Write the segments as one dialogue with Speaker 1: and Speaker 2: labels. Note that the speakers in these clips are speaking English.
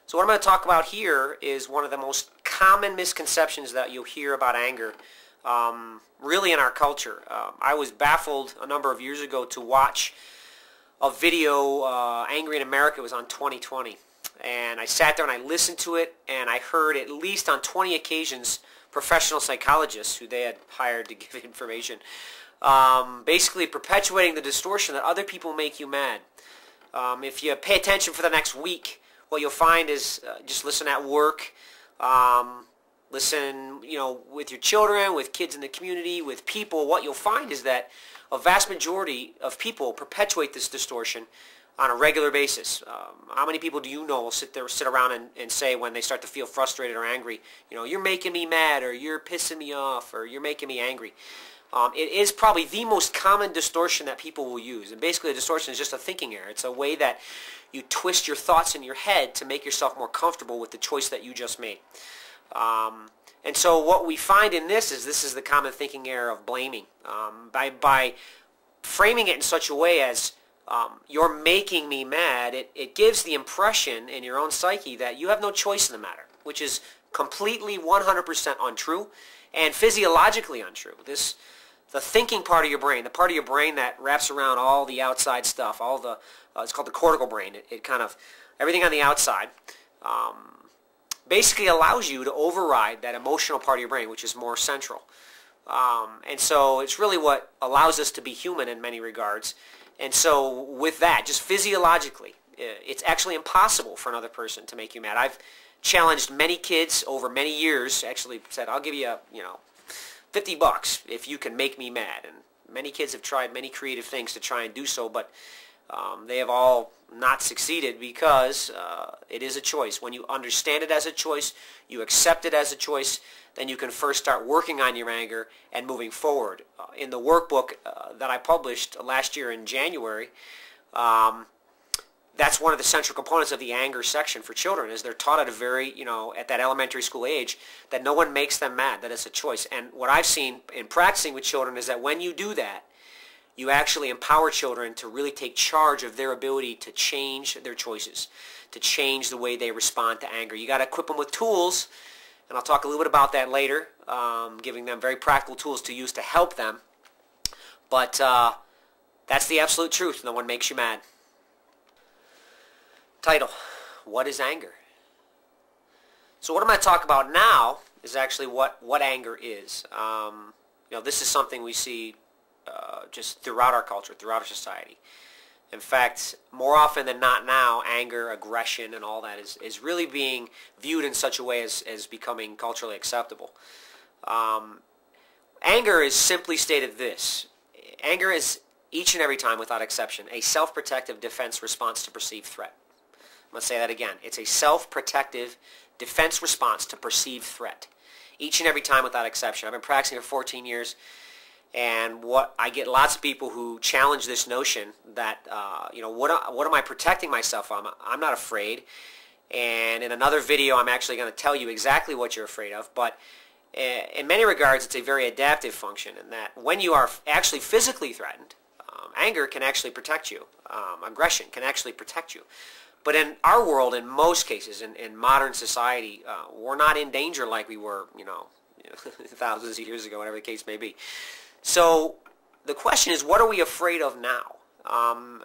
Speaker 1: So what I'm going to talk about here is one of the most common misconceptions that you'll hear about anger, really in our culture. I was baffled a number of years ago to watch a video, Angry in America. It was on 2020. And I sat there and I listened to it, and I heard at least on 20 occasions professional psychologists who they had hired to give information, basically perpetuating the distortion that other people make you mad. If you pay attention for the next week, what you'll find is just listen at work, listen, with your children, with kids in the community, with people. What you'll find is that a vast majority of people perpetuate this distortion on a regular basis. How many people do you know will sit around and say when they start to feel frustrated or angry, you're making me mad, or you're pissing me off, or you're making me angry? It is probably the most common distortion that people will use. And basically, a distortion is just a thinking error. It's a way that you twist your thoughts in your head to make yourself more comfortable with the choice that you just made. And so what we find in this is the common thinking error of blaming. By framing it in such a way as you're making me mad, it gives the impression in your own psyche that you have no choice in the matter, which is completely 100% untrue and physiologically untrue. The thinking part of your brain, the part of your brain that wraps around all the outside stuff, all the it's called the cortical brain. It kind of, everything on the outside, basically allows you to override that emotional part of your brain, which is more central. And so it's really what allows us to be human in many regards. And so with that, just physiologically, it's actually impossible for another person to make you mad. I've challenged many kids over many years, actually said, I'll give you, $50 if you can make me mad. And many kids have tried many creative things to try and do so, but they have all not succeeded because it is a choice. When you understand it as a choice, you accept it as a choice, then you can first start working on your anger and moving forward. In the workbook that I published last year in January, that's one of the central components of the anger section for children, is they're taught at a very, at that elementary school age, that no one makes them mad, that it's a choice. And what I've seen in practicing with children is that when you do that, you actually empower children to really take charge of their ability to change their choices, to change the way they respond to anger. You got to equip them with tools, and I'll talk a little bit about that later, giving them very practical tools to use to help them. But that's the absolute truth. No one makes you mad. Title: What is anger? So what I'm going to talk about now is actually what anger is. This is something we see just throughout our culture, throughout our society. In fact, more often than not now, anger, aggression, and all that is really being viewed in such a way as becoming culturally acceptable. Anger is simply stated this. Anger is, each and every time without exception, a self-protective defense response to perceived threat. I'm going to say that again. It's a self-protective defense response to perceived threat. Each and every time without exception. I've been practicing for 14 years. And I get lots of people who challenge this notion that, what am I protecting myself from? I'm not afraid. And in another video, I'm actually going to tell you exactly what you're afraid of. But in many regards, it's a very adaptive function in that when you are actually physically threatened, anger can actually protect you. Aggression can actually protect you. But in our world, in most cases, in modern society, we're not in danger like we were, thousands of years ago, whatever the case may be. So the question is, what are we afraid of now?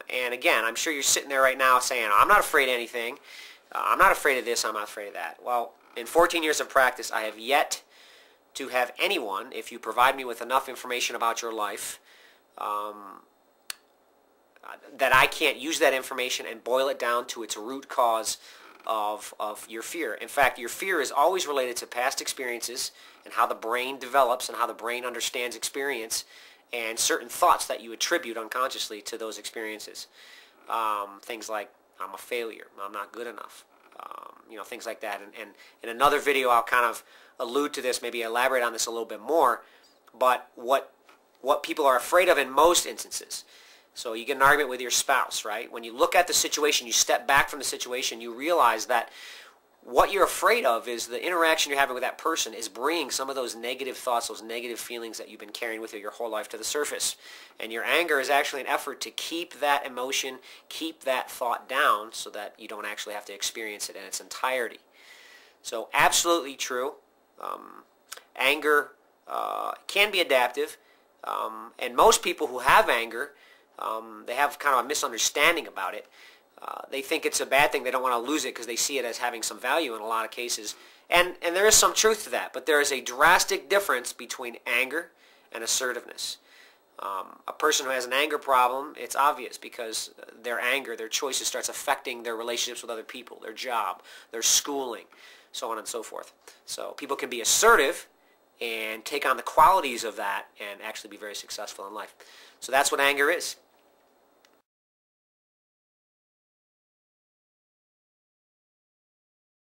Speaker 1: And again, I'm sure you're sitting there right now saying, I'm not afraid of anything. I'm not afraid of this. I'm not afraid of that. Well, in 14 years of practice, I have yet to have anyone, if you provide me with enough information about your life, that I can't use that information and boil it down to its root cause of your fear. In fact, your fear is always related to past experiences and how the brain develops and how the brain understands experience and certain thoughts that you attribute unconsciously to those experiences. Things like, I'm a failure, I'm not good enough, things like that. And in another video, I'll kind of allude to this, maybe elaborate on this a little bit more, but what people are afraid of in most instances. So you get an argument with your spouse, right? When you look at the situation, you step back from the situation, you realize that what you're afraid of is the interaction you're having with that person is bringing some of those negative thoughts, those negative feelings that you've been carrying with you your whole life to the surface. And your anger is actually an effort to keep that emotion, keep that thought down so that you don't actually have to experience it in its entirety. So absolutely true. Anger can be adaptive. And most people who have anger, they have kind of a misunderstanding about it. They think it's a bad thing. They don't want to lose it because they see it as having some value in a lot of cases. And there is some truth to that. But there is a drastic difference between anger and assertiveness. A person who has an anger problem, it's obvious because their anger, their choices starts affecting their relationships with other people, their job, their schooling, so on and so forth. So people can be assertive and take on the qualities of that and actually be very successful in life. So that's what anger is.